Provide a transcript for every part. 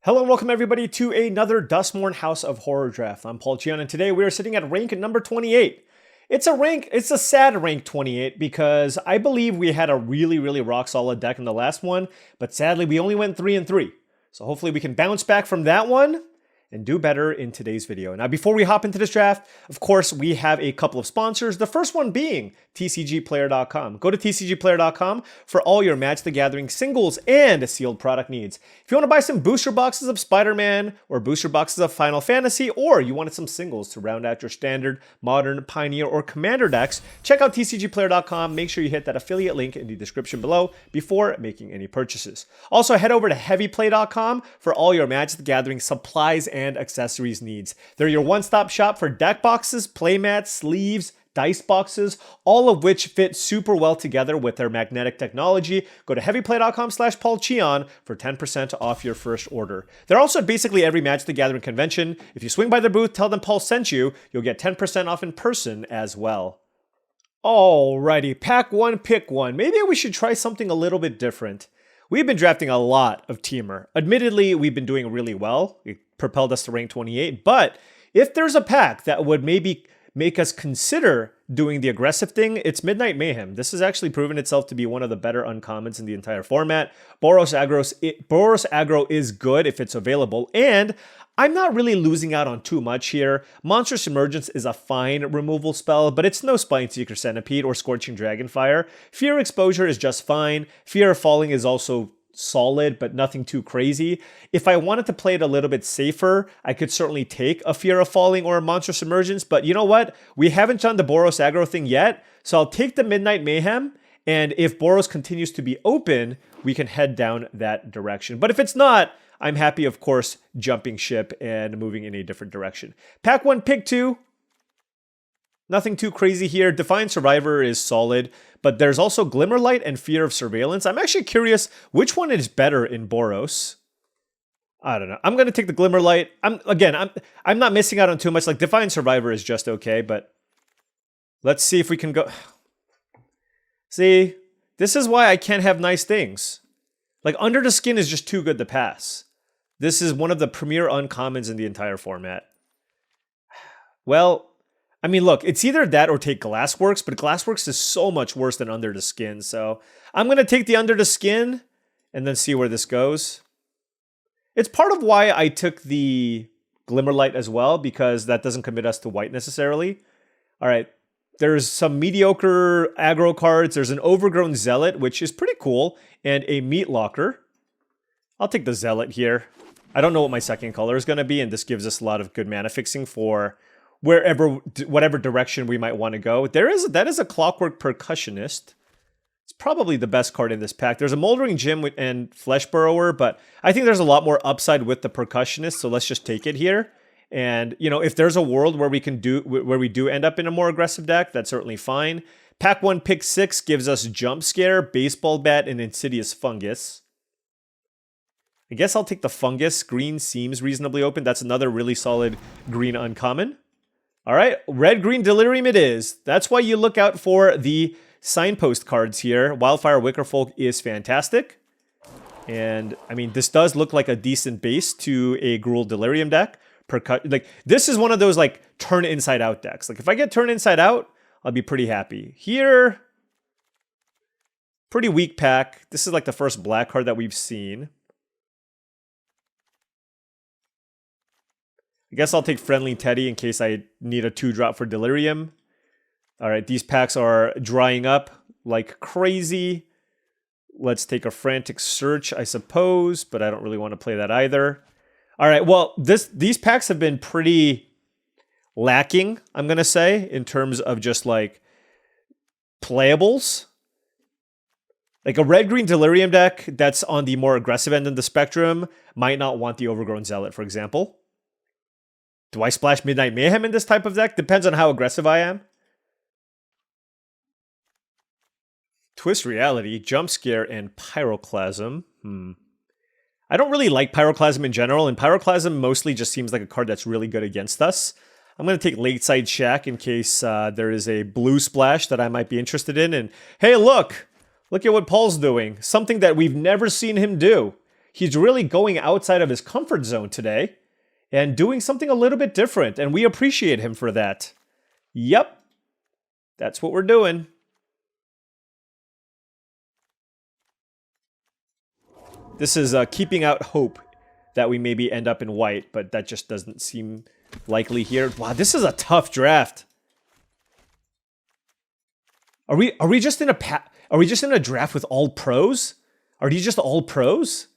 Hello and welcome everybody to another Duskmourn House of Horror draft. I'm Paul Cheon and today we are sitting at rank number 28. It's a sad rank 28 because I believe we had a really rock solid deck in the last one, but sadly we only went 3 and 3. So hopefully we can bounce back from that one and do better in today's video. Now, before we hop into this draft, of course, we have a couple of sponsors. The first one being TCGplayer.com. Go to TCGplayer.com for all your Magic the Gathering singles and sealed product needs. If you want to buy some booster boxes of Spider-Man or booster boxes of Final Fantasy, or you wanted some singles to round out your standard, modern, Pioneer, or Commander decks, check out TCGplayer.com. Make sure you hit that affiliate link in the description below before making any purchases. Also, head over to HeavyPlay.com for all your Magic the Gathering supplies and accessories needs. They're your one-stop shop for deck boxes, playmats, sleeves, dice boxes, all of which fit super well together with their magnetic technology. Go to heavyplay.com/paulcheon for 10% off your first order. They're also at basically every Magic the Gathering convention. If you swing by their booth, tell them Paul sent you, you'll get 10% off in person as well. Alrighty, pack one, pick one. Maybe we should try something a little bit different. We've been drafting a lot of Teamer. Admittedly, we've been doing really well. It propelled us to rank 28, but if there's a pack that would maybe make us consider doing the aggressive thing, it's Midnight Mayhem. This has actually proven itself to be one of the better uncommons in the entire format. Boros Aggro is good if it's available, and I'm not really losing out on too much here. Monstrous Emergence is a fine removal spell, but it's no Spineseeker Centipede or Scorching Dragonfire. Fear Exposure is just fine. Fear of Falling is also solid, but nothing too crazy. If I wanted to play it a little bit safer, I could certainly take a Fear of Falling or a Monstrous Emergence, but you know what? We haven't done the Boros Aggro thing yet, so I'll take the Midnight Mayhem, and if Boros continues to be open, we can head down that direction. But if it's not, I'm happy, of course, jumping ship and moving in a different direction. Pack 1, pick 2. Nothing too crazy here. Defiant Survivor is solid, but there's also Glimmerlight and Fear of Surveillance. I'm actually curious which one is better in Boros. I don't know. I'm going to take the Glimmerlight. I'm not missing out on too much. Like, Defiant Survivor is just okay, but let's see if we can go. See, this is why I can't have nice things. Like, Under the Skin is just too good to pass. This is one of the premier uncommons in the entire format. Well, I mean, look, it's either that or take Glassworks, but Glassworks is so much worse than Under the Skin, so I'm going to take the Under the Skin and then see where this goes. It's part of why I took the Glimmerlight as well, because that doesn't commit us to white necessarily. All right, there's some mediocre aggro cards. There's an Overgrown Zealot, which is pretty cool, and a Meat Locker. I'll take the Zealot here. I don't know what my second color is going to be, and this gives us a lot of good mana fixing for whatever direction we might want to go. That is a Clockwork Percussionist. It's probably the best card in this pack. There's a Moldering Gym and Flesh Burrower, but I think there's a lot more upside with the Percussionist, so let's just take it here. And, you know, if there's a world where we do end up in a more aggressive deck, that's certainly fine. Pack 1, pick 6 gives us Jump Scare, Baseball Bat, and Insidious Fungus. I guess I'll take the Fungus. Green seems reasonably open. That's another really solid green uncommon. All right, Red-Green Delirium it is. That's why you look out for the Signpost cards here. Wildfire Wickerfolk is fantastic. And, I mean, this does look like a decent base to a Gruul Delirium deck. Like, this is one of those, like, turn inside out decks. Like, if I get turn inside out, I'll be pretty happy. Here, pretty weak pack. This is, like, the first black card that we've seen. I guess I'll take Friendly Teddy in case I need a 2-drop for Delirium. All right, these packs are drying up like crazy. Let's take a Frantic Search, I suppose, but I don't really want to play that either. All right, well, these packs have been pretty lacking, I'm going to say, in terms of just, like, playables. Like, a Red-Green Delirium deck that's on the more aggressive end of the spectrum might not want the Overgrown Zealot, for example. Do I splash Midnight Mayhem in this type of deck? Depends on how aggressive I am. Twist Reality, Jump Scare, and Pyroclasm. I don't really like Pyroclasm in general, and Pyroclasm mostly just seems like a card that's really good against us. I'm going to take Lakeside Shack in case there is a blue splash that I might be interested in. And hey, look at what Paul's doing. Something that we've never seen him do. He's really going outside of his comfort zone today and doing something a little bit different, and we appreciate him for that. Yep, that's what we're doing. This is keeping out hope that we maybe end up in white, but that just doesn't seem likely here. Wow, this is a tough draft. Are we just in a draft with all pros? Are these just all pros?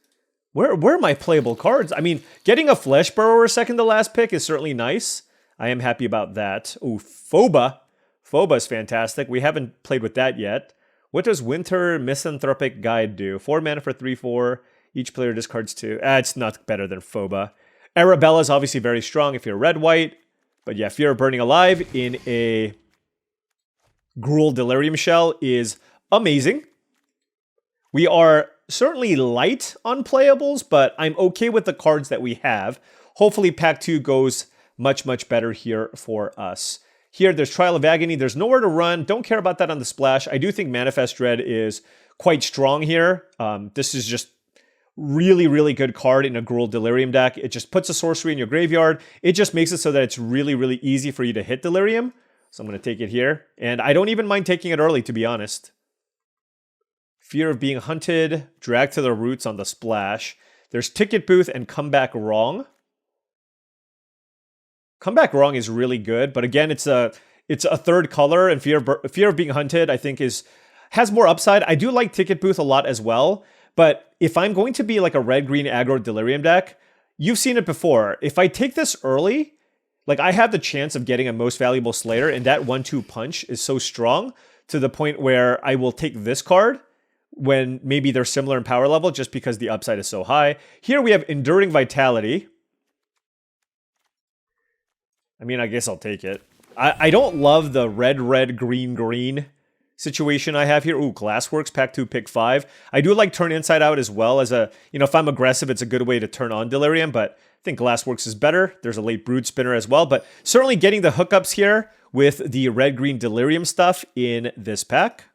Where are my playable cards? I mean, getting a Flesh Burrower second to last pick is certainly nice. I am happy about that. Ooh, Phoba. Phoba's fantastic. We haven't played with that yet. What does Winter Misanthropic Guide do? 4 mana for 3/4. Each player discards 2. It's not better than Phoba. Arabella is obviously very strong if you're red-white. But yeah, Fear of Burning Alive in a Gruul Delirium Shell is amazing. We are certainly light on playables, but I'm okay with the cards that we have. Hopefully Pack 2 goes much, much better here for us. Here, there's Trial of Agony. There's nowhere to run. Don't care about that on the splash. I do think Manifest Dread is quite strong here. This is just really, really good card in a Gruul Delirium deck. It just puts a sorcery in your graveyard. It just makes it so that it's really, really easy for you to hit Delirium. So I'm going to take it here. And I don't even mind taking it early, to be honest. Fear of Being Hunted, Drag to the Roots on the splash. There's Ticket Booth and Come Back Wrong. Come Back Wrong is really good, but again, it's a third color, and Fear of Being Hunted, I think, has more upside. I do like Ticket Booth a lot as well, but if I'm going to be like a red-green aggro Delirium deck, you've seen it before. If I take this early, like I have the chance of getting a Most Valuable Slayer, and that 1-2 punch is so strong to the point where I will take this card when maybe they're similar in power level just because the upside is so high. Here we have Enduring Vitality. I mean, I guess I'll take it. I don't love the red, green situation I have here. Ooh, Glassworks, Pack 2, Pick 5. I do like Turn Inside Out as well as a, if I'm aggressive, it's a good way to turn on Delirium, but I think Glassworks is better. There's a late Brood Spinner as well, but certainly getting the hookups here with the red-green Delirium stuff in this pack.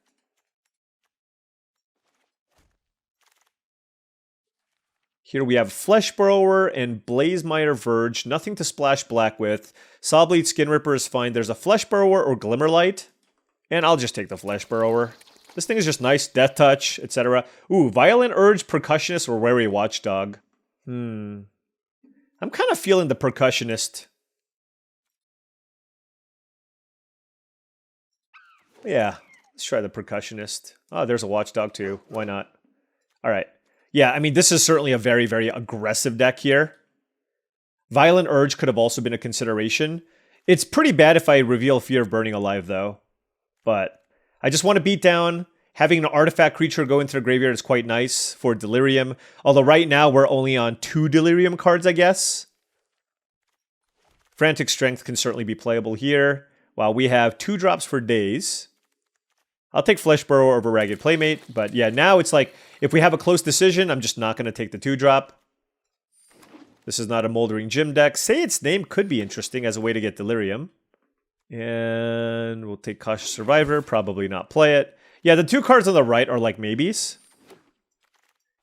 Here we have Flesh Burrower and Blazemire Verge. Nothing to splash black with. Sawbleed Skin Ripper is fine. There's a Flesh Burrower or Glimmerlight. And I'll just take the Flesh Burrower. This thing is just nice. Death Touch, etc. Ooh, Violent Urge, Percussionist, or Wary Watchdog. I'm kind of feeling the Percussionist. Yeah, let's try the Percussionist. Oh, there's a Watchdog too. Why not? All right. Yeah, I mean, this is certainly a very, very aggressive deck here. Violent Urge could have also been a consideration. It's pretty bad if I reveal Fear of Burning Alive, though. But I just want to beat down. Having an artifact creature go into the graveyard is quite nice for Delirium. Although right now we're only on 2 Delirium cards, I guess. Frantic Strength can certainly be playable here. While we have 2 drops for days. I'll take Flesh Burrower over Ragged Playmate. But yeah, now it's like, if we have a close decision, I'm just not going to take the 2-drop. This is not a Moldering Gym deck. Say Its Name could be interesting as a way to get Delirium. And we'll take Cautious Survivor. Probably not play it. Yeah, the 2 cards on the right are like maybes.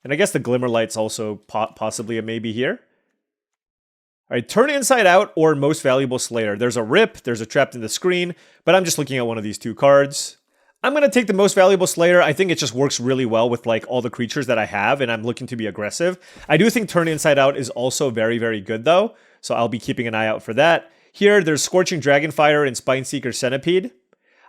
And I guess the Glimmerlight's also possibly a maybe here. Alright, Turn Inside Out or Most Valuable Slayer. There's a Rip, there's a Trapped in the Screen, but I'm just looking at one of these 2 cards. I'm going to take the Most Valuable Slayer. I think it just works really well with like all the creatures that I have, and I'm looking to be aggressive. I do think Turn Inside Out is also very, very good, though, so I'll be keeping an eye out for that. Here, there's Scorching Dragonfire and Spineseeker Centipede.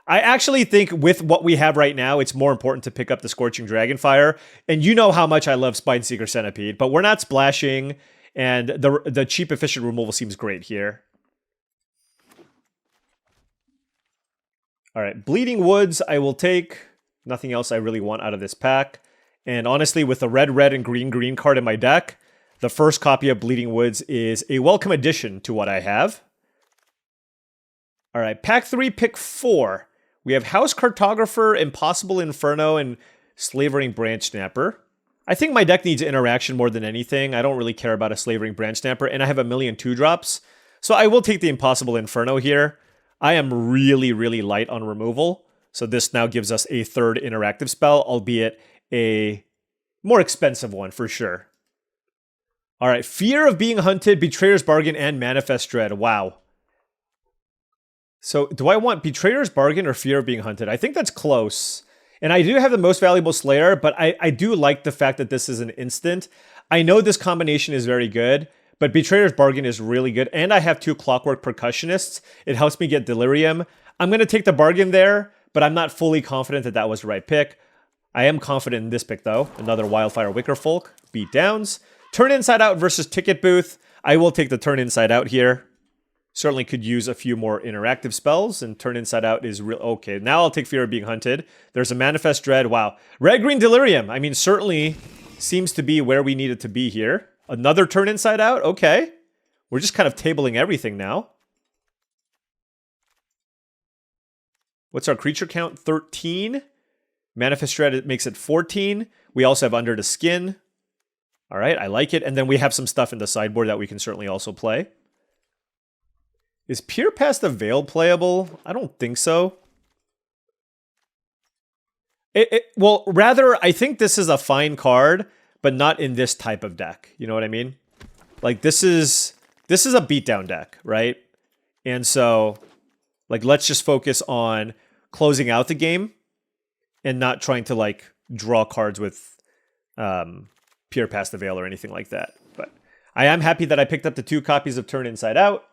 I actually think with what we have right now, it's more important to pick up the Scorching Dragonfire, and you know how much I love Spineseeker Centipede, but we're not splashing, and the cheap, efficient removal seems great here. All right, Bleeding Woods, I will take. Nothing else I really want out of this pack. And honestly, with the red, and green card in my deck, the first copy of Bleeding Woods is a welcome addition to what I have. All right, pack 3, pick 4. We have House Cartographer, Impossible Inferno, and Slavering Branch Snapper. I think my deck needs interaction more than anything. I don't really care about a Slavering Branch Snapper, and I have a million 2-drops. So I will take the Impossible Inferno here. I am really, really light on removal, so this now gives us a 3rd interactive spell, albeit a more expensive one for sure. All right, Fear of Being Hunted, Betrayer's Bargain, and Manifest Dread. Wow. So do I want Betrayer's Bargain or Fear of Being Hunted? I think that's close. And I do have the Most Valuable Slayer, but I do like the fact that this is an instant. I know this combination is very good, but Betrayer's Bargain is really good. And I have 2 Clockwork Percussionists. It helps me get Delirium. I'm going to take the Bargain there, but I'm not fully confident that that was the right pick. I am confident in this pick, though. Another Wildfire Wickerfolk. Beat downs. Turn Inside Out versus Ticket Booth. I will take the Turn Inside Out here. Certainly could use a few more interactive spells, and Turn Inside Out is real. Okay, now I'll take Fear of Being Hunted. There's a Manifest Dread. Wow. Red-Green Delirium. I mean, certainly seems to be where we need it to be here. Another Turn Inside Out. Okay. We're just kind of tabling everything now. What's our creature count? 13. Manifest Dread makes it 14. We also have Under the Skin. All right, I like it. And then we have some stuff in the sideboard that we can certainly also play. Is Peer Past the Veil playable? I don't think so. Well, rather, I think this is a fine card, but not in this type of deck. You know what I mean? Like, this is a beatdown deck, right? And so, like, let's just focus on closing out the game and not trying to, like, draw cards with Peer Past the Veil or anything like that. But I am happy that I picked up the 2 copies of Turn Inside Out.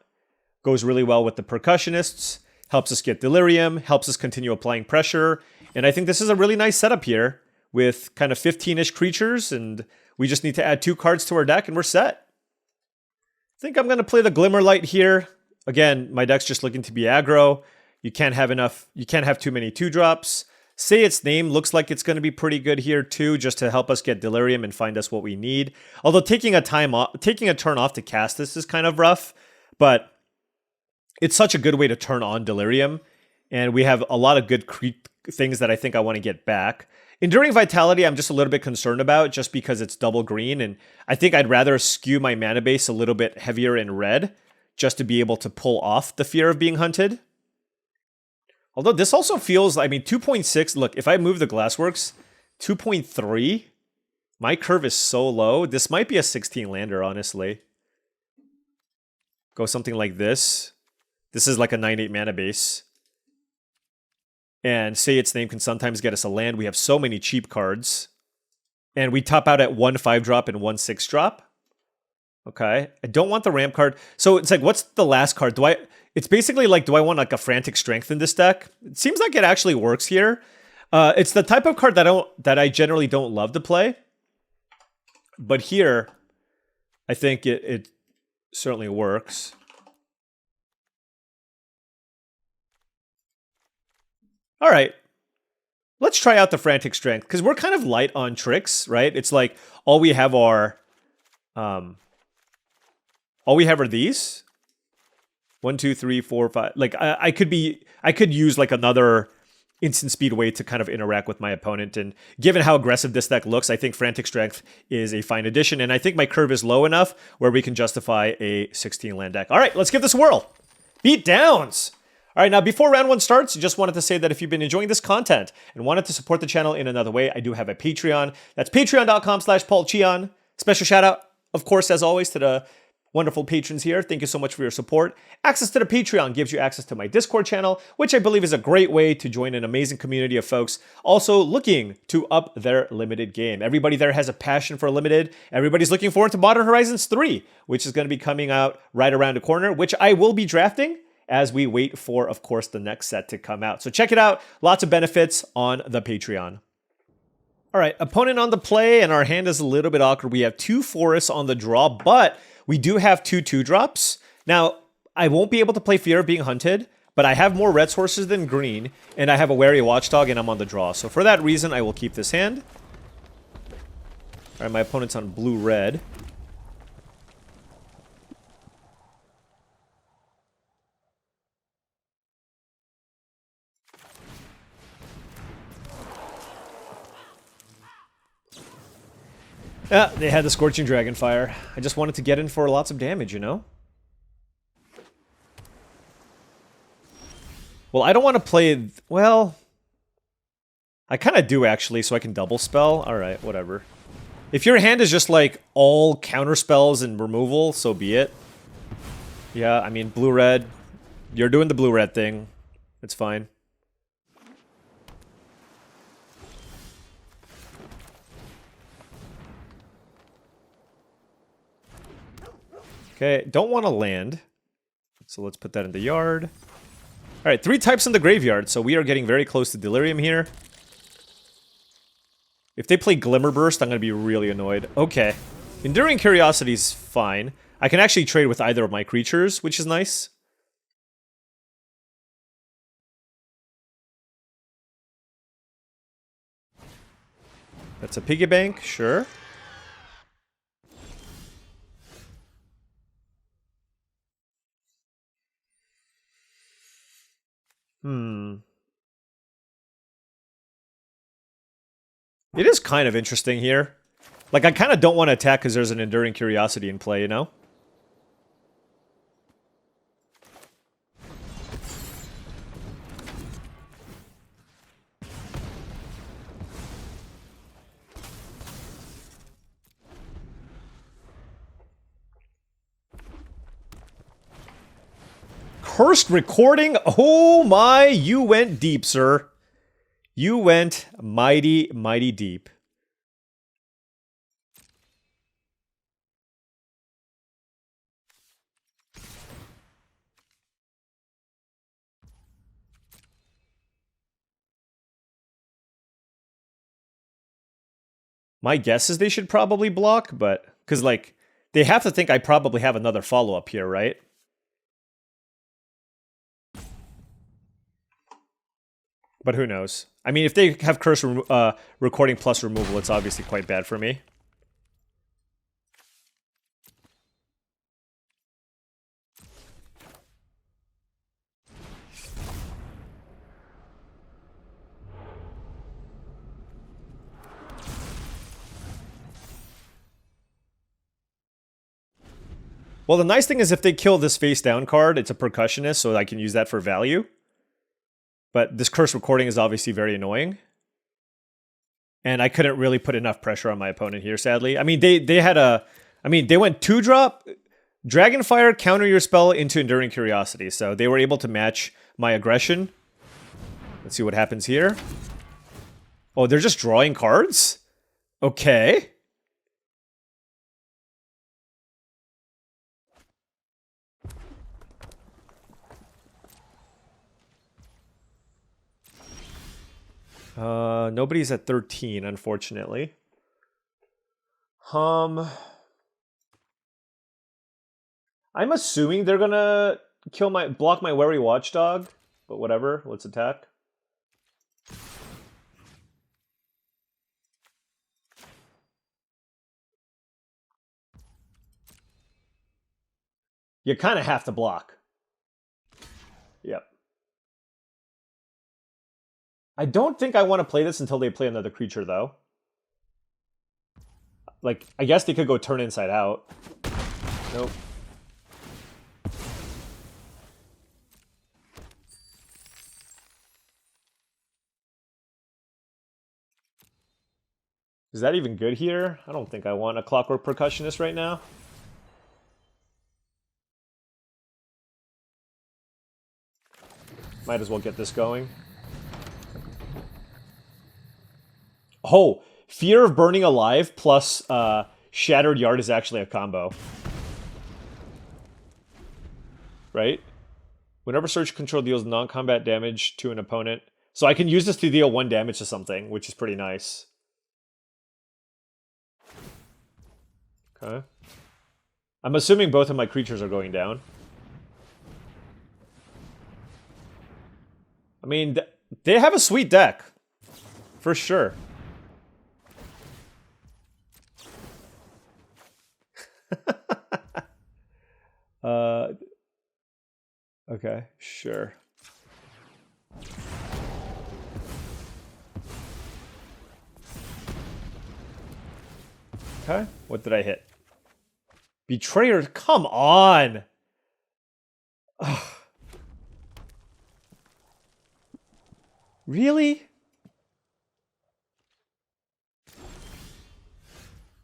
Goes really well with the Percussionists, helps us get Delirium, helps us continue applying pressure, and I think this is a really nice setup here with kind of 15-ish creatures, and we just need to add 2 cards to our deck and we're set. I think I'm going to play the Glimmerlight here. Again, my deck's just looking to be aggro. You can't have too many 2-drops. Say Its Name looks like it's going to be pretty good here too, just to help us get Delirium and find us what we need. Although taking a turn off to cast this is kind of rough, but it's such a good way to turn on Delirium, and we have a lot of good things that I think I want to get back. Enduring Vitality, I'm just a little bit concerned about, just because it's double green, and I think I'd rather skew my mana base a little bit heavier in red, just to be able to pull off the Fear of Being Hunted. Although this also feels, I mean, 2.6, look, if I move the Glassworks, 2.3, my curve is so low, this might be a 16 lander, honestly. Go something like this. This is like a 9/8 mana base. And Say Its Name can sometimes get us a land. We have so many cheap cards. And we top out at 1 5-drop and 1 6-drop. Okay. I don't want the ramp card. So it's like, what's the last card? It's basically like, do I want like a Frantic Strength in this deck? It seems like it actually works here. It's the type of card that I generally don't love to play. But here, I think it certainly works. All right, let's try out the Frantic Strength, because we're kind of light on tricks, right? It's like all we have are these. 1, 2, 3, 4, 5. Like I could use like another instant speed way to kind of interact with my opponent. And given how aggressive this deck looks, I think Frantic Strength is a fine addition. And I think my curve is low enough where we can justify a 16 land deck. All right, let's give this a whirl. Beat downs. All right, now before round 1 starts, just wanted to say that if you've been enjoying this content and wanted to support the channel in another way, I do have a Patreon. That's patreon.com/paulcheon. Special shout out, of course, as always, to the wonderful patrons here. Thank you so much for your support. Access to the Patreon gives you access to my Discord channel, which I believe is a great way to join an amazing community of folks also looking to up their limited game. Everybody there has a passion for limited. Everybody's looking forward to Modern Horizons 3, which is going to be coming out right around the corner, which I will be drafting as we wait for, of course, the next set to come out. So check it out. Lots of benefits on the Patreon. All right, opponent on the play, and our hand is a little bit awkward. We have 2 forests on the draw, but we do have 2 2-drops. Now, I won't be able to play Fear of Being Hunted, but I have more red sources than green, and I have a Wary Watchdog, and I'm on the draw. So for that reason, I will keep this hand. All right, my opponent's on blue-red. Yeah, they had the Scorching Dragonfire. I just wanted to get in for lots of damage, you know? Well, I don't want to play... Well... I kind of do, actually, so I can double spell. Alright, whatever. If your hand is just like all counter spells and removal, so be it. Yeah, I mean, blue-red. You're doing the blue-red thing. It's fine. Okay, don't want to land. So let's put that in the yard. Alright, 3 types in the graveyard, so we are getting very close to Delirium here. If they play Glimmer Burst, I'm going to be really annoyed. Okay. Enduring Curiosity's fine. I can actually trade with either of my creatures, which is nice. That's a piggy bank, sure. It is kind of interesting here. Like, I kind of don't want to attack because there's an Enduring Curiosity in play, you know? Cursed Recording? Oh my, you went deep, sir. You went mighty, mighty deep. My guess is they should probably block, but... Because, like, they have to think I probably have another follow-up here, right? But who knows? I mean, if they have Curse Recording plus removal, it's obviously quite bad for me. Well, the nice thing is if they kill this face-down card, it's a Percussionist, so I can use that for value. But this Curse Recording is obviously very annoying. And I couldn't really put enough pressure on my opponent here, sadly. I mean, they had a... I mean, they went 2-drop, Dragonfire, counter your spell into Enduring Curiosity. So they were able to match my aggression. Let's see what happens here. Oh, they're just drawing cards? Okay. Nobody's at 13, unfortunately. I'm assuming they're gonna block my Wary Watchdog, but whatever, let's attack. You kind of have to block. Yep. I don't think I want to play this until they play another creature, though. Like, I guess they could go turn inside out. Nope. Is that even good here? I don't think I want a Clockwork Percussionist right now. Might as well get this going. Oh, Fear of Burning Alive plus Shattered Yard is actually a combo. Right? Whenever Search Control deals non-combat damage to an opponent. So I can use this to deal 1 damage to something, which is pretty nice. Okay. I'm assuming both of my creatures are going down. I mean, they have a sweet deck. For sure. Okay, sure. Okay, what did I hit? Betrayer, come on! Ugh. Really?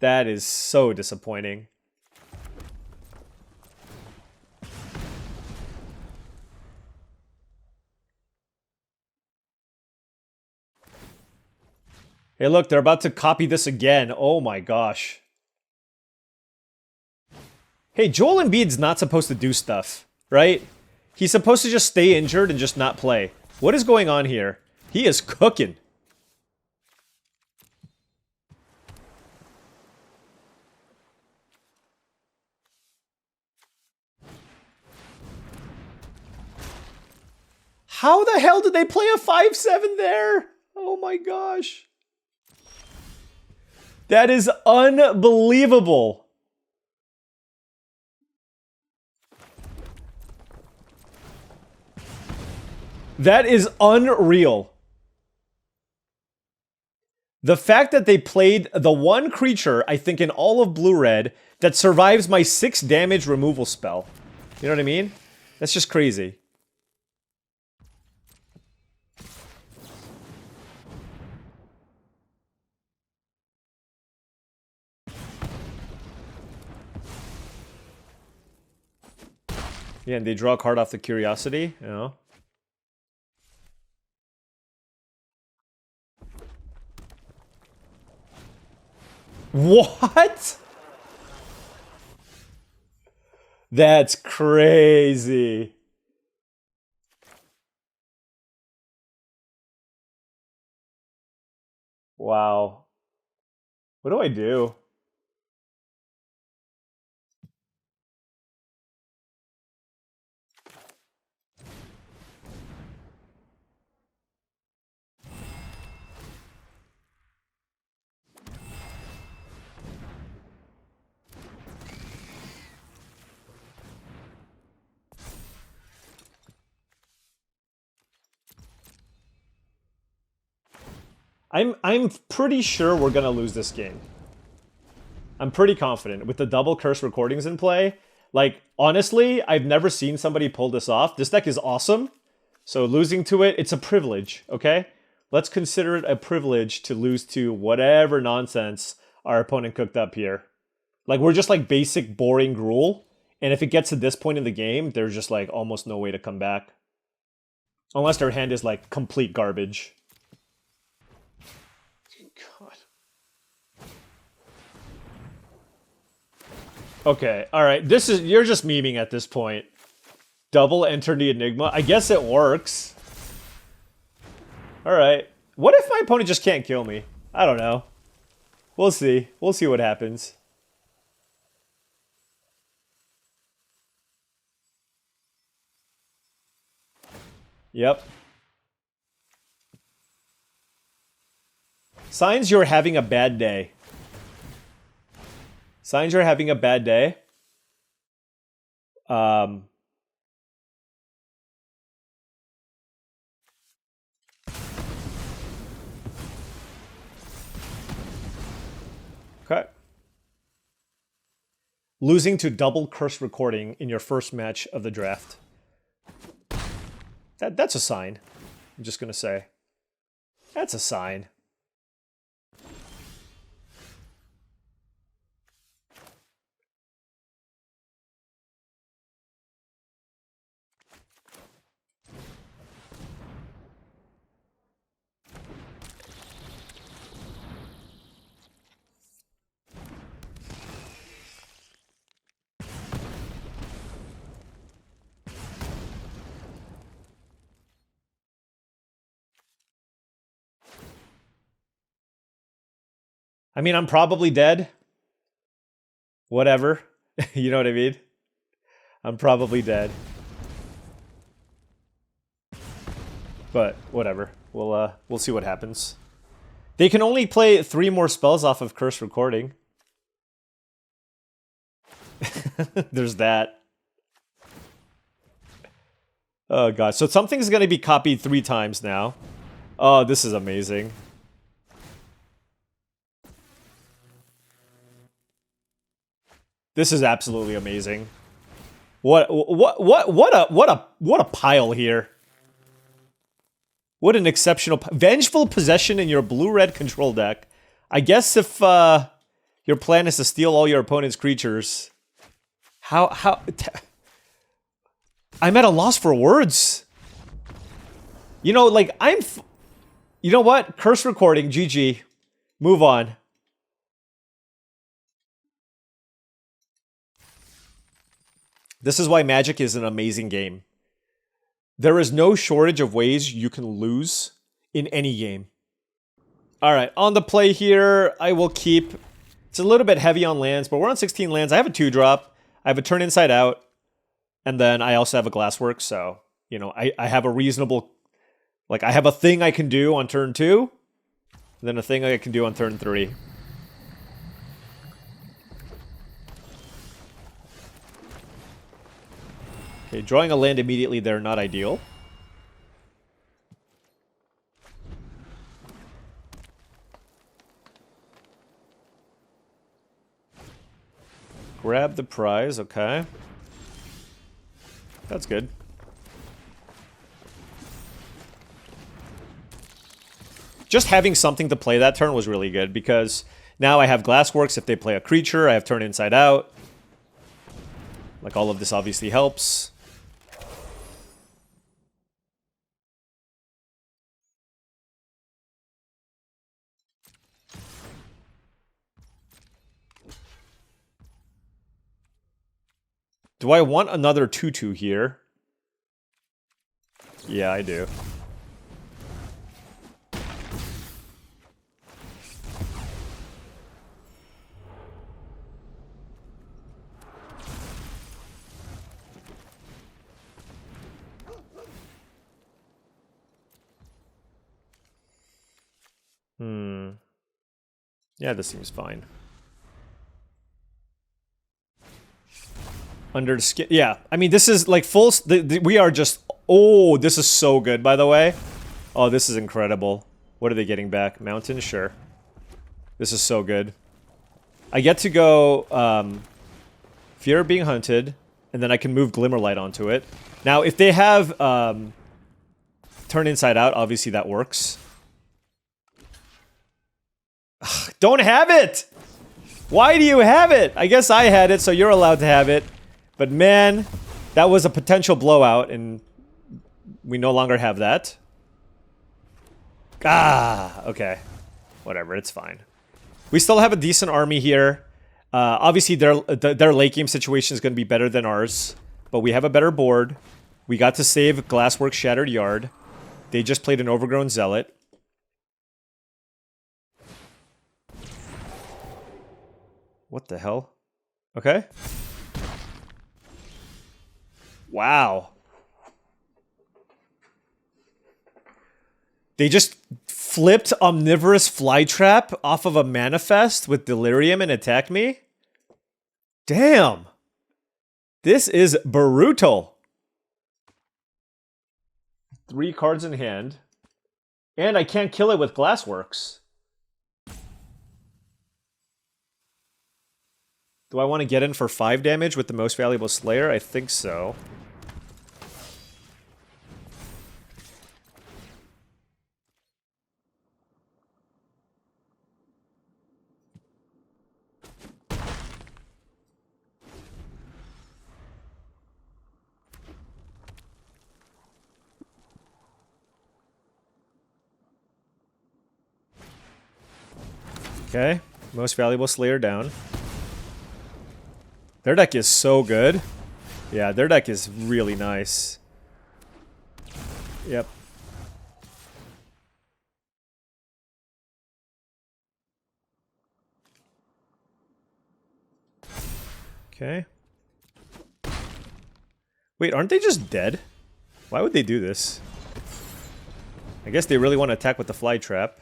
That is so disappointing. Hey, look, they're about to copy this again. Oh my gosh. Hey, Joel Embiid's not supposed to do stuff, right? He's supposed to just stay injured and just not play. What is going on here? He is cooking. How the hell did they play a 5-7 there? Oh my gosh. That is unbelievable. That is unreal. The fact that they played the one creature, I think, in all of blue-red that survives my 6 damage removal spell. You know what I mean? That's just crazy. Yeah, and they draw a card off the curiosity, you know? What? That's crazy. Wow. What do I do? I'm pretty sure we're gonna lose this game. I'm pretty confident with the double curse recordings in play. Like, honestly, I've never seen somebody pull this off. This deck is awesome. So losing to it, it's a privilege, okay? Let's consider it a privilege to lose to whatever nonsense our opponent cooked up here. Like, we're just like basic boring gruel. And if it gets to this point in the game, there's just like almost no way to come back. Unless their hand is like complete garbage. God. Okay, alright. This is, you're just memeing at this point. Double enter the Enigma. I guess it works. Alright. What if my opponent just can't kill me? I don't know. We'll see. We'll see what happens. Yep. Signs you're having a bad day. Signs you're having a bad day. Okay. Losing to double curse recording in your first match of the draft. That's a sign. I'm just gonna say. That's a sign. I mean, I'm probably dead. Whatever. You know what I mean? I'm probably dead. But whatever. We'll see what happens. They can only play 3 more spells off of Curse Recording. There's that. Oh god. So something's gonna be copied 3 times now. Oh, this is amazing. This is absolutely amazing. What a pile here. What an exceptional Vengeful Possession in your blue-red control deck. I guess if Your plan is to steal all your opponent's creatures. How? I'm at a loss for words. You know, like, you know what? Curse recording, GG. Move on. This is why Magic is an amazing game. There is no shortage of ways you can lose in any game. All right, on the play here, I will keep... It's a little bit heavy on lands, but we're on 16 lands. I have a 2-drop. I have a Turn Inside Out. And then I also have a Glassworks, so, you know, I have a reasonable... Like, I have a thing I can do on turn 2, and then a thing I can do on turn 3. Okay, drawing a land immediately there, not ideal. Grab the prize, okay. That's good. Just having something to play that turn was really good, because now I have Glassworks if they play a creature, I have Turn Inside Out. Like, all of this obviously helps. Do I want another 2/2 here? Yeah, I do. Yeah, this seems fine. Under the skin. Yeah, I mean, this is like full... we are just... Oh, this is so good, by the way. Oh, this is incredible. What are they getting back? Mountain? Sure. This is so good. I get to go... Fear of Being Hunted, and then I can move Glimmerlight onto it. Now, if they have... Turn Inside Out, obviously that works. Ugh, don't have it! Why do you have it? I guess I had it, so you're allowed to have it. But man, that was a potential blowout, and we no longer have that. Ah, okay. Whatever, it's fine. We still have a decent army here. Obviously, their late game situation is going to be better than ours, but we have a better board. We got to save Glassworks Shattered Yard. They just played an Overgrown Zealot. What the hell? Okay. Wow. They just flipped Omnivorous Flytrap off of a Manifest with Delirium and attacked me? Damn. This is brutal. 3 cards in hand. And I can't kill it with Glassworks. Do I want to get in for 5 damage with the Most Valuable Slayer? I think so. Okay, Most Valuable Slayer down. Their deck is so good. Yeah, their deck is really nice. Yep. Okay. Wait, aren't they just dead? Why would they do this? I guess they really want to attack with the fly trap.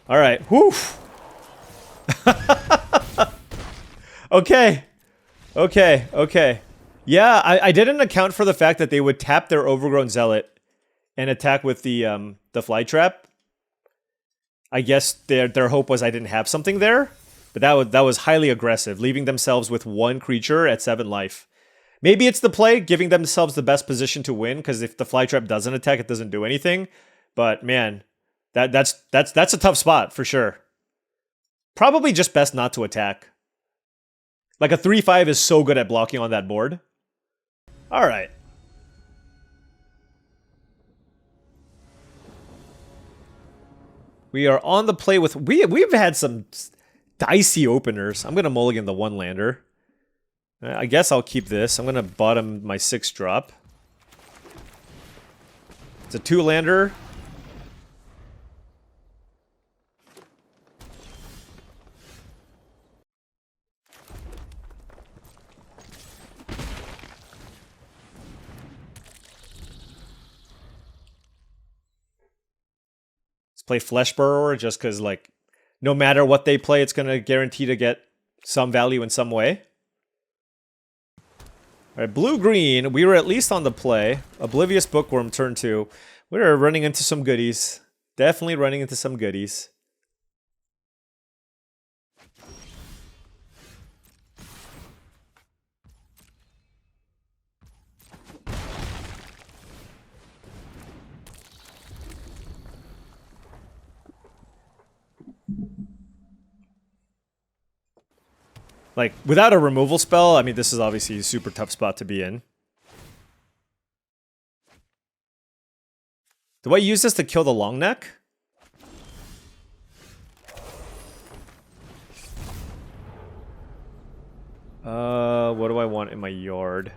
Alright, whew! Okay. Okay, okay. Yeah, I didn't account for the fact that they would tap their Overgrown Zealot and attack with the fly trap. I guess their hope was I didn't have something there, but that was highly aggressive, leaving themselves with 1 creature at 7 life. Maybe it's the play, giving themselves the best position to win, because if the fly trap doesn't attack, it doesn't do anything. But man, That's a tough spot for sure. Probably just best not to attack. Like a 3/5 is so good at blocking on that board. All right. We are on the play with... We've had some dicey openers. I'm going to mulligan the 1-lander. I guess I'll keep this. I'm going to bottom my 6-drop. It's a 2-lander. Play Flesh Burrower just because, like, no matter what they play, it's going to guarantee to get some value in some way. All right, blue-green, we were at least on the play. Oblivious Bookworm, turn 2. We were running into some goodies. Definitely running into some goodies. Like, without a removal spell, I mean, this is obviously a super tough spot to be in. Do I use this to kill the long neck? What do I want in my yard?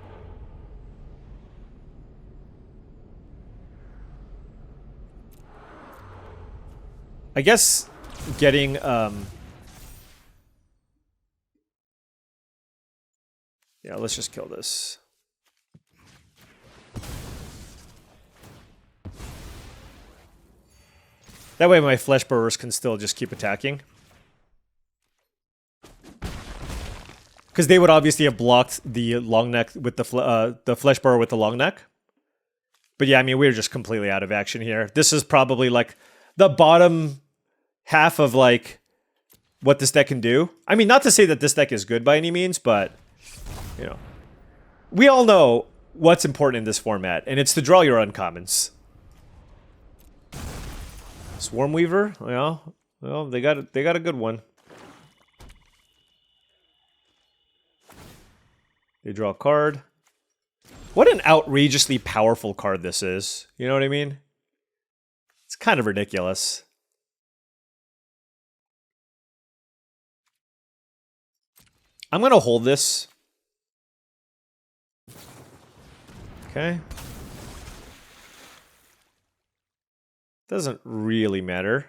I guess getting, yeah, let's just kill this. That way my Flesh Burrowers can still just keep attacking. Because they would obviously have blocked the long neck with the Flesh Burrower with the long neck. But yeah, I mean, we're just completely out of action here. This is probably like the bottom half of like what this deck can do. I mean, not to say that this deck is good by any means, but... You know, we all know what's important in this format, and it's to draw your uncommons. Swarmweaver, yeah, well, they got a good one. They draw a card. What an outrageously powerful card this is. You know what I mean? It's kind of ridiculous. I'm gonna hold this. Okay. Doesn't really matter.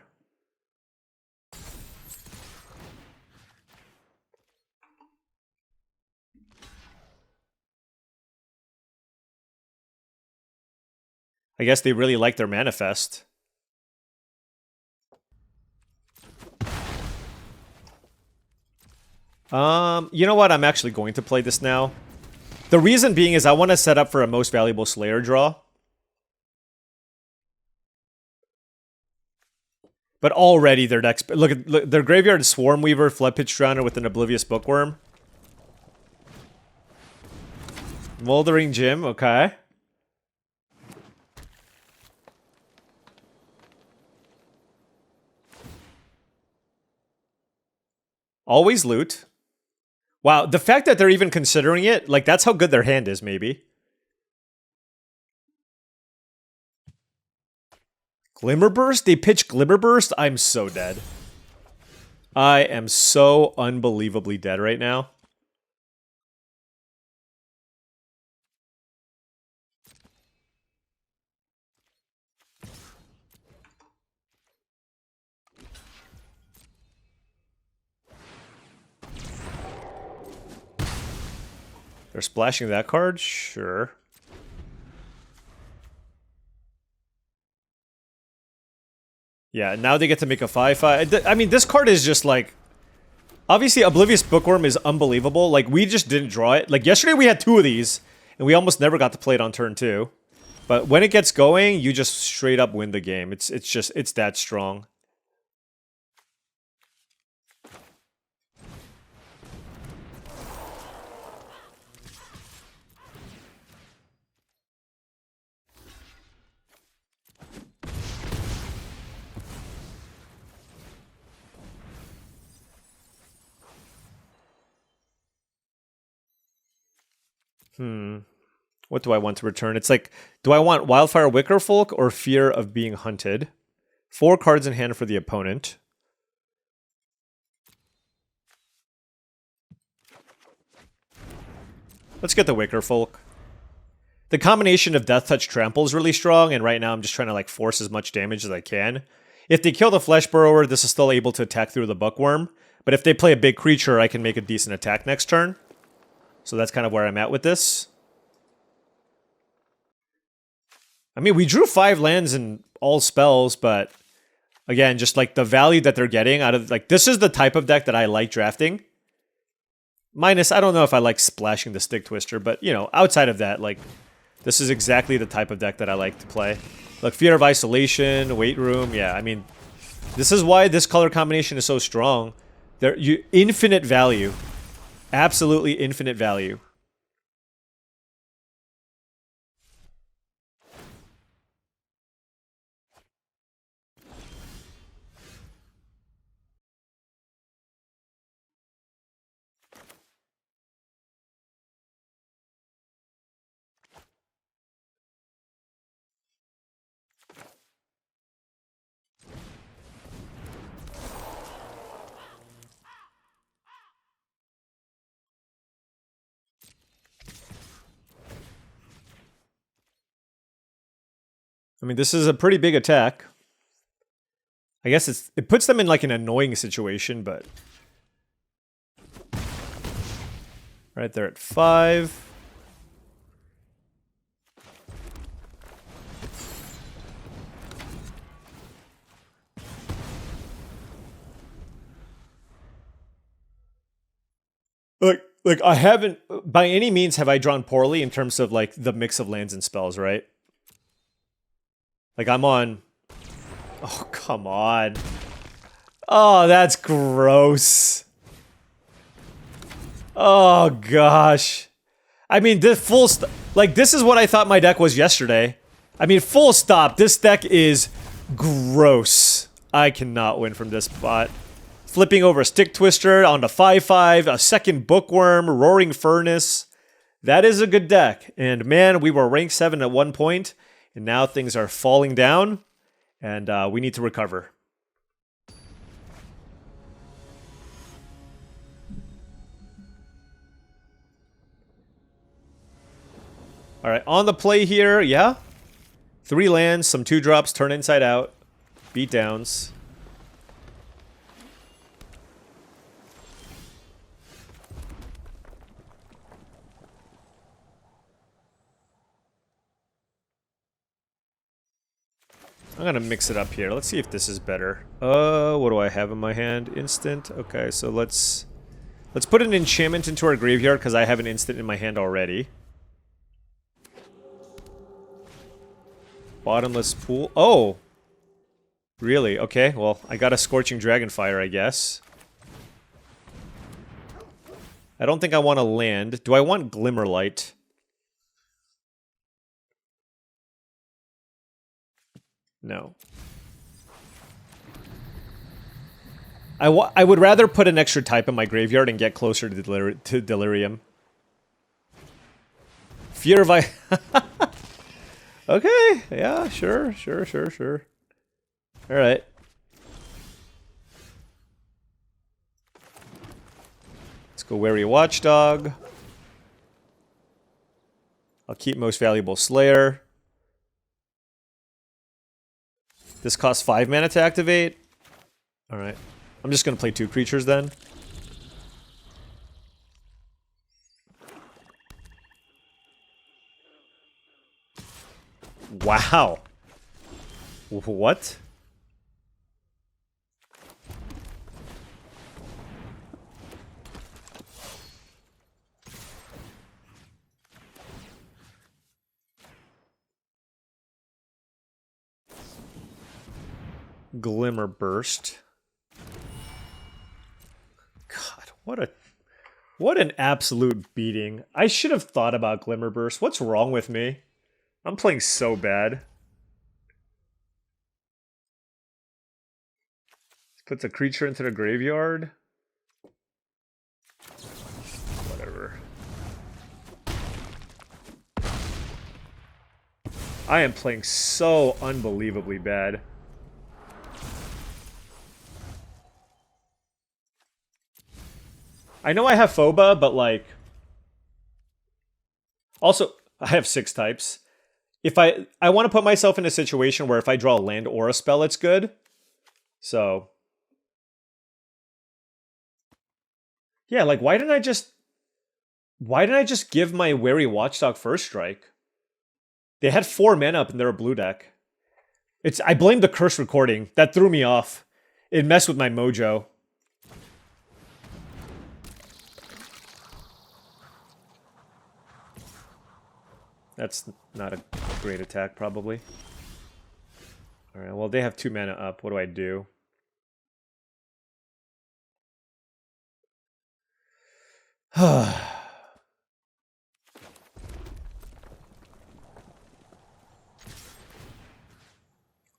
I guess they really like their manifest. You know what? I'm actually going to play this now. The reason being is I want to set up for a most valuable Slayer draw. But already their next... Look at their graveyard Swarmweaver, Floodpitch Drowner with an Oblivious Bookworm. Moldering Gym, okay. Always loot. Wow, the fact that they're even considering it, like, that's how good their hand is, maybe. Glimmerburst? They pitch Glimmerburst? I'm so dead. I am so unbelievably dead right now. They're splashing that card? Sure. Yeah, now they get to make a 5/5. I mean, this card is just like... Obviously, Oblivious Bookworm is unbelievable. Like, we just didn't draw it. Like, yesterday we had 2 of these, and we almost never got to play it on turn 2. But when it gets going, you just straight up win the game. It's that strong. What do I want to return? It's like, do I want Wildfire Wickerfolk or Fear of Being Hunted? 4 cards in hand for the opponent. Let's get the Wickerfolk. The combination of Death Touch Trample is really strong, and right now I'm just trying to like force as much damage as I can. If they kill the Flesh Burrower, this is still able to attack through the Bookworm. But if they play a big creature, I can make a decent attack next turn. So that's kind of where I'm at with this. I mean, we drew 5 lands in all spells, but again, just like the value that they're getting out of, like, this is the type of deck that I like drafting. Minus, I don't know if I like splashing the Stick Twister, but, you know, outside of that, like, this is exactly the type of deck that I like to play. Look, Fear of Isolation, Weight Room, yeah, I mean, this is why this color combination is so strong. Infinite value. Absolutely infinite value. I mean, this is a pretty big attack. I guess it puts them in like an annoying situation, but right there at 5. Look, I haven't, by any means, have I drawn poorly in terms of like the mix of lands and spells, right? Like I'm on. Oh, come on. Oh, that's gross. Oh, gosh. I mean, this this is what I thought my deck was yesterday. I mean, full stop. This deck is gross. I cannot win from this spot. Flipping over a Stick Twister onto 5/5, a second Bookworm, Roaring Furnace. That is a good deck. And man, we were rank 7 at one point, and now things are falling down, and we need to recover. All right, on the play here, yeah. 3 lands, some 2-drops, turn inside out, beat downs. I'm gonna mix it up here. Let's see if this is better. What do I have in my hand? Instant. Okay, so let's put an enchantment into our graveyard because I have an instant in my hand already. Bottomless pool. Oh! Really? Okay, well, I got a Scorching Dragonfire, I guess. I don't think I want to land. Do I want Glimmerlight? No. I would rather put an extra type in my graveyard and get closer to Delirium. Fear of Okay, yeah, sure. Alright. Let's go Wary Watchdog. I'll keep Most Valuable Slayer. This costs 5 mana to activate. Alright. I'm just going to play 2 creatures then. Wow. What? Glimmer Burst. God, what an absolute beating. I should have thought about Glimmer Burst. What's wrong with me? I'm playing so bad. Puts a creature into the graveyard. Whatever. I am playing so unbelievably bad. I know I have Phoba, but like... Also, I have 6 types. If I want to put myself in a situation where if I draw a land or a spell, it's good. So... Yeah, like, why didn't I just give my Wary Watchdog first strike? They had 4 mana up and they're a blue deck. I blame the curse recording. That threw me off. It messed with my mojo. That's not a great attack, probably. Alright, well, they have 2 mana up. What do I do?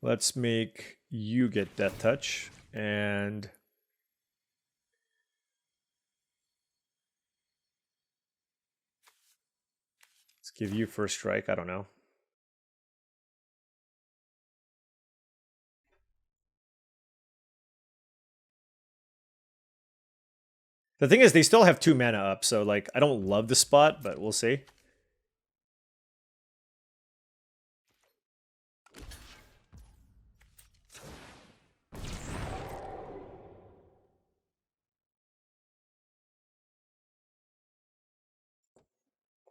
Let's make you get Death Touch, and... let's give you first strike, I don't know. The thing is, they still have 2 mana up, so, like, I don't love the spot, but we'll see.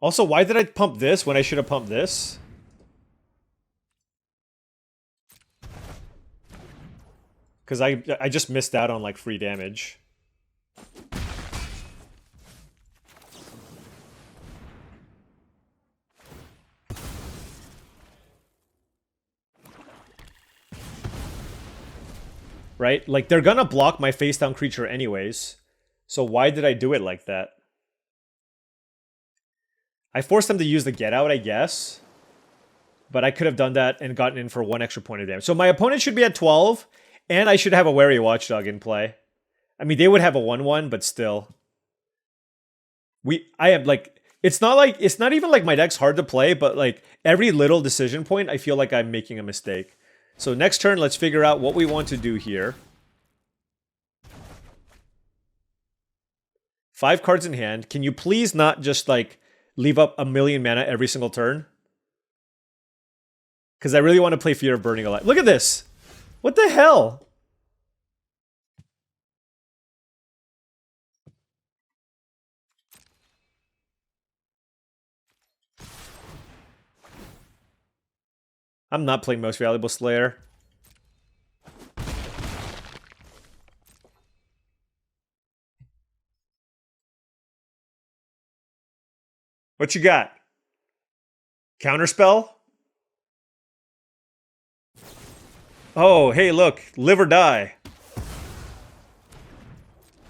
Also, why did I pump this when I should have pumped this? Because I just missed out on, like, free damage. Right? Like, they're gonna block my face-down creature anyways. So why did I do it like that? I forced them to use the get out, I guess. But I could have done that and gotten in for 1 extra point of damage. So my opponent should be at 12, and I should have a Wary Watchdog in play. I mean, they would have a 1/1, but still. I am, like... It's not even like my deck's hard to play, but, like, every little decision point, I feel like I'm making a mistake. So next turn, let's figure out what we want to do here. 5 cards in hand. Can you please not just, like, leave up a million mana every single turn? Because I really want to play Fear of Burning Alive. Look at this! What the hell? I'm not playing Most Valuable Slayer. What you got? Counterspell? Oh, hey, look. Live or die.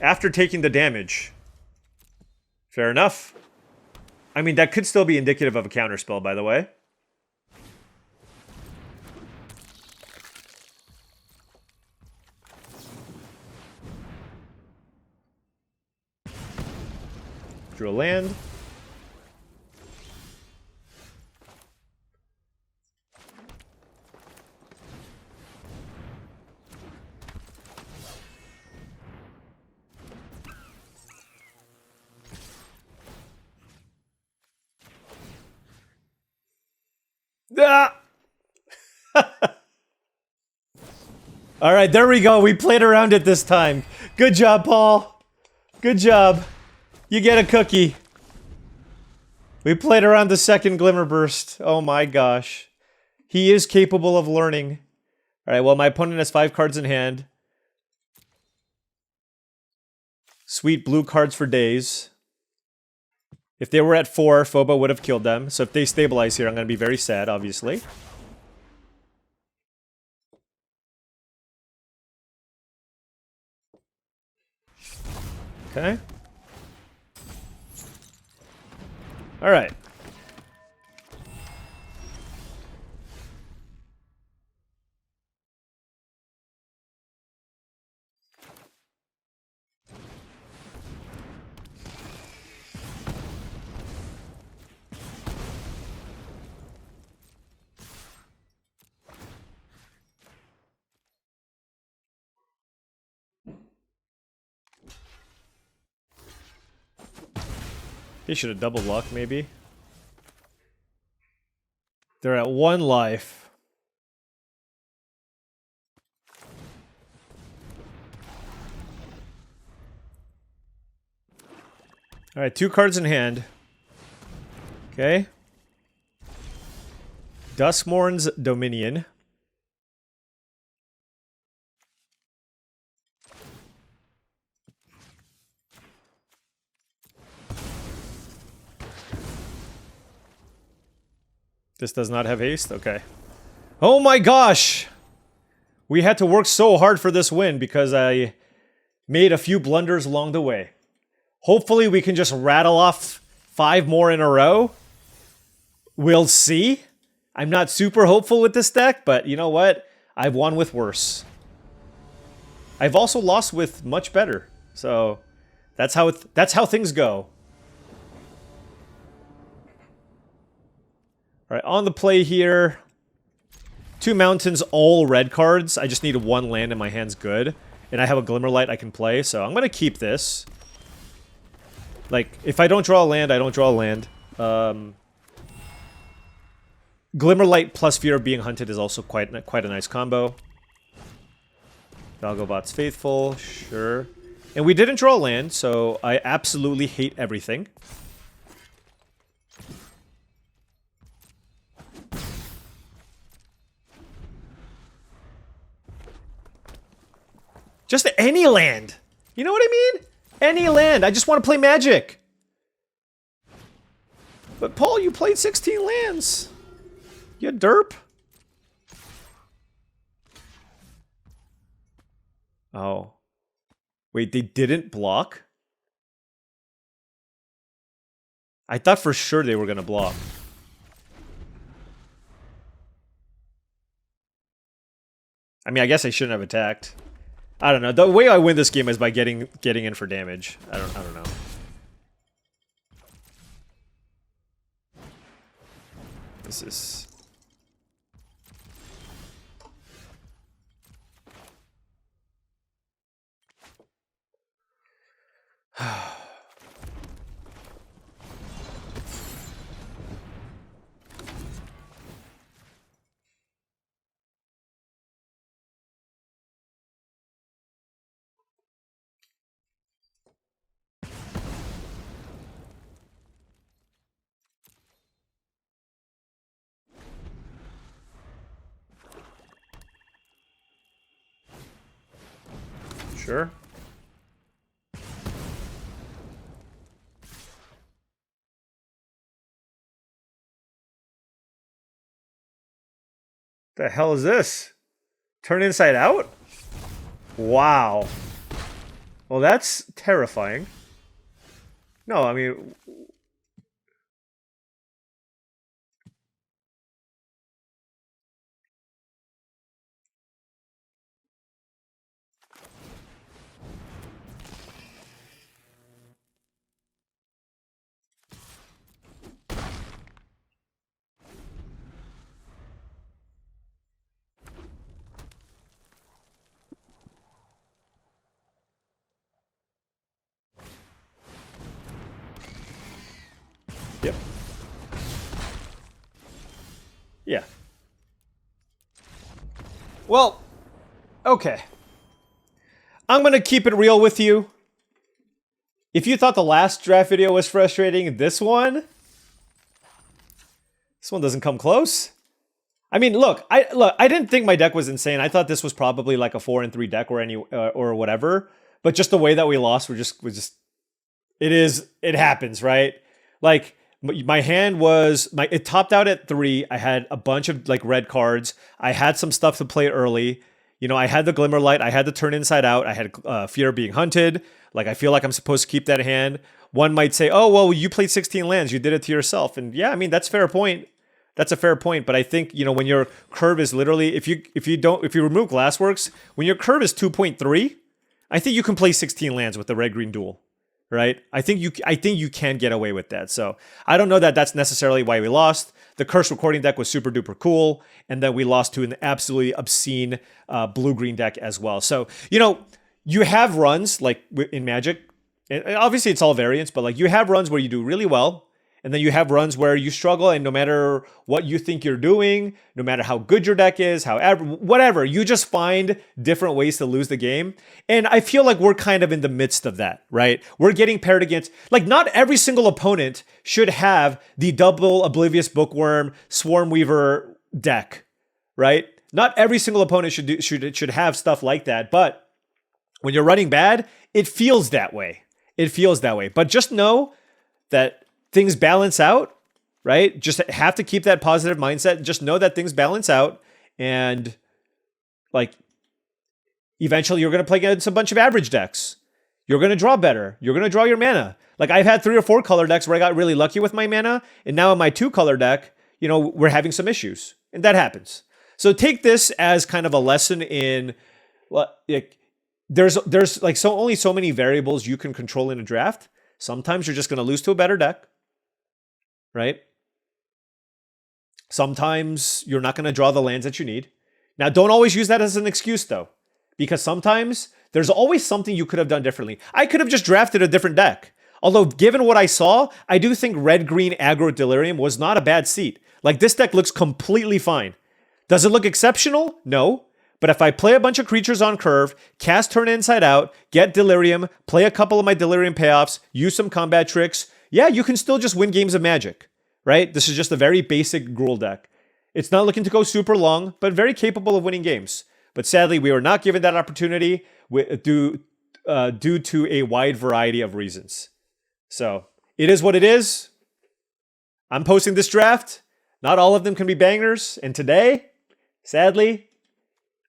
After taking the damage. Fair enough. I mean, that could still be indicative of a counterspell, by the way. Drew a land. Ah! All right, there we go. We played around it this time. Good job, Paul. Good job. You get a cookie. We played around the second Glimmer Burst. Oh my gosh. He is capable of learning. Alright, well, my opponent has 5 cards in hand. Sweet blue cards for days. If they were at 4, Phoba would have killed them. So if they stabilize here, I'm going to be very sad, obviously. Okay. Alright. He should have double blocked, maybe. They're at 1 life. Alright, 2 cards in hand. Okay. Duskmourn's Dominion. This does not have haste? Okay. Oh my gosh! We had to work so hard for this win because I made a few blunders along the way. Hopefully we can just rattle off 5 more in a row. We'll see. I'm not super hopeful with this deck, but you know what? I've won with worse. I've also lost with much better. So that's how things go. All right, on the play here. 2 mountains, all red cards. I just need 1 land and my hand's good. And I have a Glimmerlight I can play, so I'm going to keep this. Like, if I don't draw a land, I don't draw a land. Glimmerlight plus Fear of Being Hunted is also quite a nice combo. Dagobot's Faithful, sure. And we didn't draw a land, so I absolutely hate everything. Just any land. You know what I mean? Any land. I just want to play Magic. But Paul, you played 16 lands. You derp. Oh. Wait, they didn't block? I thought for sure they were going to block. I mean, I guess I shouldn't have attacked. I don't know. The way I win this game is by getting in for damage. I don't know. This is sure. The hell is this? Turn inside out? Wow. Well, that's terrifying. No, I mean... Yep. Yeah. Well, okay. I'm gonna keep it real with you. If you thought the last draft video was frustrating, this one doesn't come close. I mean, look, I didn't think my deck was insane. I thought this was probably like a 4-3 deck or whatever. But just the way that we lost, it happens, right? Like, my hand was, it topped out at 3. I had a bunch of like red cards. I had some stuff to play early. You know, I had the Glimmerlight. I had the Turn Inside Out. I had Fear of Being Hunted. Like, I feel like I'm supposed to keep that hand. One might say, oh, well, you played 16 lands. You did it to yourself. And yeah, I mean, that's a fair point. That's a fair point. But I think, you know, when your curve is literally, if you remove Glassworks, when your curve is 2.3, I think you can play 16 lands with the red-green duel. Right? I think you can get away with that. So I don't know that that's necessarily why we lost. The Curse Recording deck was super duper cool, and then we lost to an absolutely obscene blue-green deck as well. So, you know, you have runs like in Magic and obviously it's all variance, but like you have runs where you do really well, and then you have runs where you struggle, and no matter what you think you're doing, no matter how good your deck is, whatever, you just find different ways to lose the game. And I feel like we're kind of in the midst of that, right? We're getting paired against, like, not every single opponent should have the double Oblivious Bookworm Swarm Weaver deck, right? Not every single opponent should have stuff like that, but when you're running bad, it feels that way. It feels that way. But just know that things balance out, right? Just have to keep that positive mindset. Just know that things balance out, and like eventually you're going to play against a bunch of average decks. You're going to draw better. You're going to draw your mana. Like I've had 3 or 4 color decks where I got really lucky with my mana, and now in my 2 color deck, you know, we're having some issues, and that happens. So take this as kind of a lesson in, like, there's like only so many variables you can control in a draft. Sometimes you're just going to lose to a better deck, right? Sometimes you're not going to draw the lands that you need. Now, don't always use that as an excuse, though, because sometimes there's always something you could have done differently. I could have just drafted a different deck. Although, given what I saw, I do think red-green aggro delirium was not a bad seat. Like, this deck looks completely fine. Does it look exceptional? No. But if I play a bunch of creatures on curve, cast Turn Inside Out, get Delirium, play a couple of my Delirium payoffs, use some combat tricks, yeah, you can still just win games of Magic, right? This is just a very basic Gruul deck. It's not looking to go super long, but very capable of winning games. But sadly, we were not given that opportunity due to a wide variety of reasons. So, it is what it is. I'm posting this draft. Not all of them can be bangers. And today, sadly,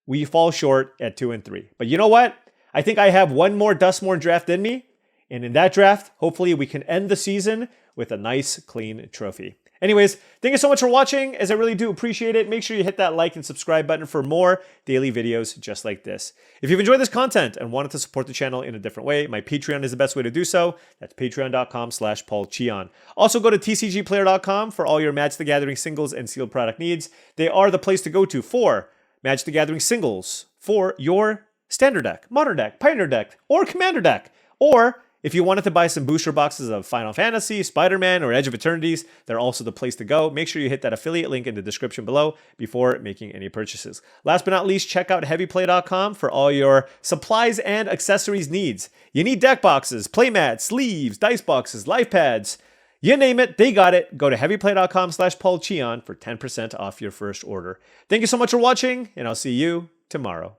we fall short at 2 and 3. But you know what? I think I have one more Duskmourn draft in me. And in that draft, hopefully we can end the season with a nice, clean trophy. Anyways, thank you so much for watching, as I really do appreciate it. Make sure you hit that like and subscribe button for more daily videos just like this. If you've enjoyed this content and wanted to support the channel in a different way, my Patreon is the best way to do so. That's patreon.com/paulcheon. Also go to TCGplayer.com for all your Magic the Gathering singles and sealed product needs. They are the place to go to for Magic the Gathering singles for your standard deck, modern deck, pioneer deck, or commander deck. Or if you wanted to buy some booster boxes of Final Fantasy, Spider-Man, or Edge of Eternities, they're also the place to go. Make sure you hit that affiliate link in the description below before making any purchases. Last but not least, check out heavyplay.com for all your supplies and accessories needs. You need deck boxes, playmats, sleeves, dice boxes, life pads. You name it, they got it. Go to heavyplay.com/paulcheon for 10% off your first order. Thank you so much for watching, and I'll see you tomorrow.